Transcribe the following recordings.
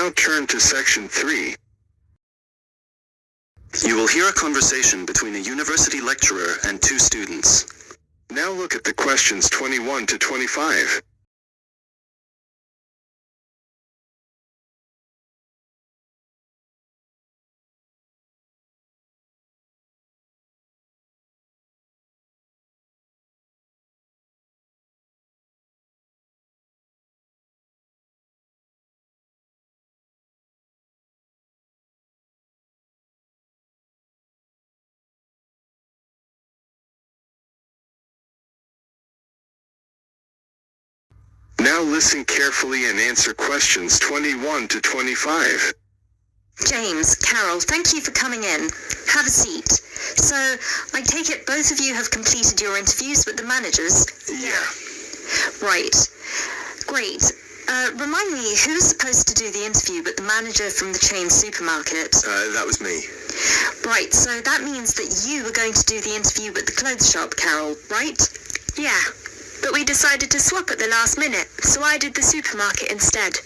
Now turn to section 3. You will hear a conversation between a university lecturer and two students. Now look at the questions 21 to 25. Now listen carefully and answer questions 21 to 25. James, Carol, thank you for coming in. Have a seat. So, I take it both of you have completed your interviews with the managers? Yeah. Right. Great. Remind me, who was supposed to do the interview with the manager from the chain supermarket? That was me. Right, so that means that you were going to do the interview with the clothes shop, Carol, right? Yeah, but we decided to swap at the last minute, so I did the supermarket instead.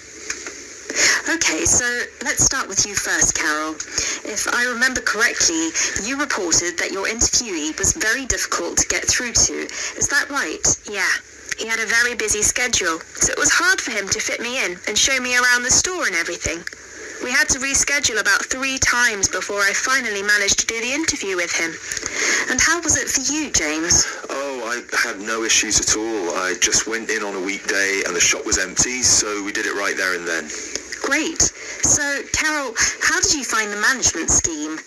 Okay, so let's start with you first, Carol. If I remember correctly, you reported that your interviewee was very difficult to get through to. Is that right? Yeah, he had a very busy schedule, so it was hard for him to fit me in and show me around the store and everything. We had to reschedule about 3 times before I finally managed to do the interview with him. And how was it for you, James? Oh, I had no issues at all. I just went in on a weekday and the shop was empty, so we did it right there and then. Great. So, Carol, how did you find the management scheme?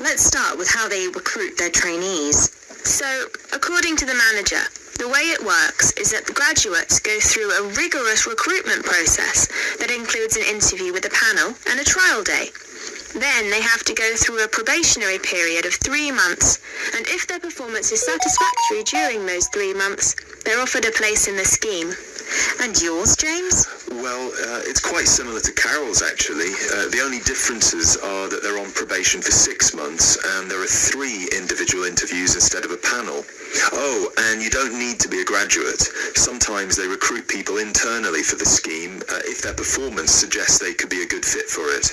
Let's start with how they recruit their trainees. So, according to the manager, the way it works is that the graduates go through a rigorous recruitment process that includes an interview with a panel and a trial day. Then they have to go through a probationary period of 3 months, and if their performance is satisfactory during those 3 months, they're offered a place in the scheme. And yours, James? Well, it's quite similar to Carol's, actually. The only differences are that they're on probation for 6 months, and there are 3 individual interviews instead of a panel. Oh, and you don't need to be a graduate. Sometimes they recruit people internally for the scheme if their performance suggests they could be a good fit for it.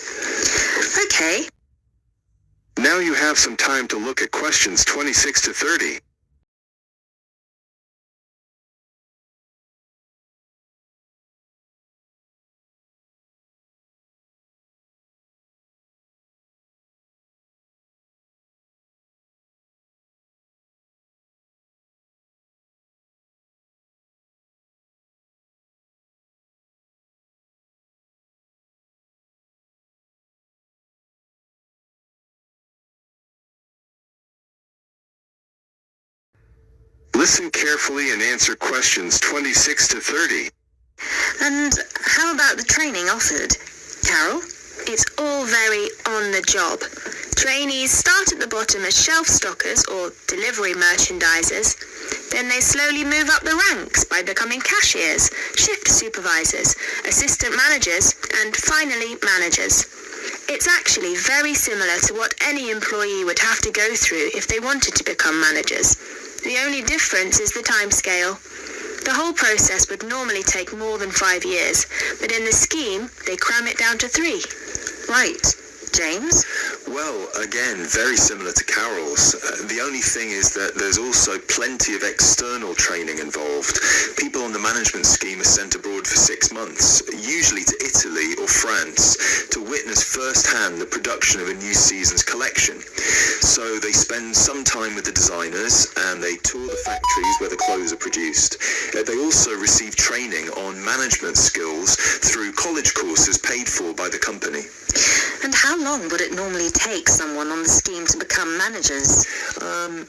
Okay. Now you have some time to look at questions 26 to 30. Listen carefully and answer questions 26 to 30. And how about the training offered? Carol? It's all very on the job. Trainees start at the bottom as shelf stockers or delivery merchandisers. Then they slowly move up the ranks by becoming cashiers, shift supervisors, assistant managers, and finally managers. It's actually very similar to what any employee would have to go through if they wanted to become managers. The only difference is the timescale. The whole process would normally take more than 5 years, but in the scheme, they cram it down to 3. Right. James? Well, again, very similar to Carol's. The only thing is that there's also plenty of external training involved. People on the management scheme are sent abroad for 6 months, usually to Italy or France, to witness firsthand the production of a new season's collection. So they spend some time with the designers and they tour the factories where the clothes are produced. They also receive training on management skills through college courses paid for by the company. And how long would it normally take someone on the scheme to become managers?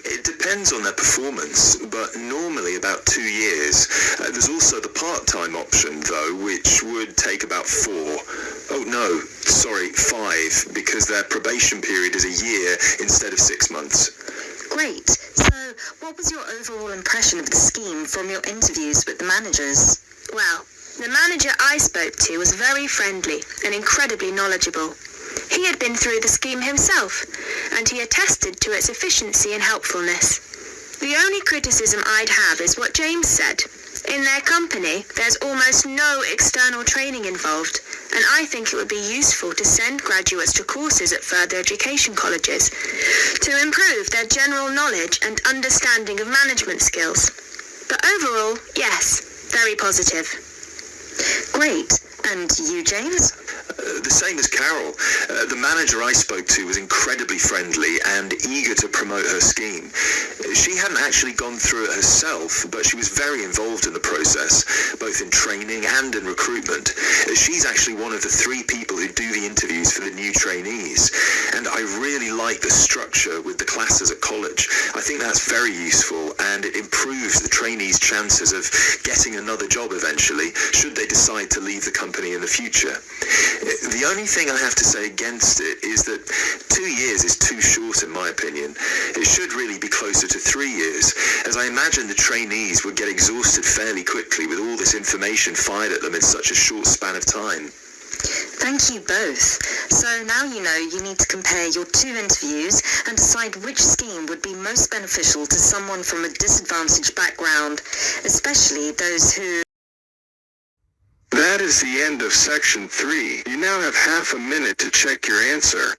It depends on their performance, but normally about 2 years. There's also the part-time option, though, which would take about 4. Oh, no, sorry, 5, because their probation period is a year instead of 6 months. Great. So, what was your overall impression of the scheme from your interviews with the managers? Well, the manager I spoke to was very friendly and incredibly knowledgeable. He had been through the scheme himself, and he attested to its efficiency and helpfulness. The only criticism I'd have is what James said. In their company, there's almost no external training involved, and I think it would be useful to send graduates to courses at further education colleges to improve their general knowledge and understanding of management skills. But overall, yes, very positive. Great. And you, James? The same as Carol. The manager I spoke to was incredibly friendly and eager to promote her scheme. She hadn't actually gone through it herself, but she was very involved in the process, both in training and in recruitment. She's actually one of the 3 people who do the interviews for the new trainees, and I really like the structure with the classes at college. I think that's very useful, and it improves the trainees' chances of getting another job eventually, should they decide to leave the company in the future. The only thing I have to say against it is that 2 years is too short in my opinion. It should really be closer to 3 years, as I imagine the trainees would get exhausted fairly quickly with all this information fired at them in such a short span of time. Thank you both. So now you know you need to compare your 2 interviews and decide which scheme would be most beneficial to someone from a disadvantaged background, especially those who... That is the end of section 3. You now have half a minute to check your answer.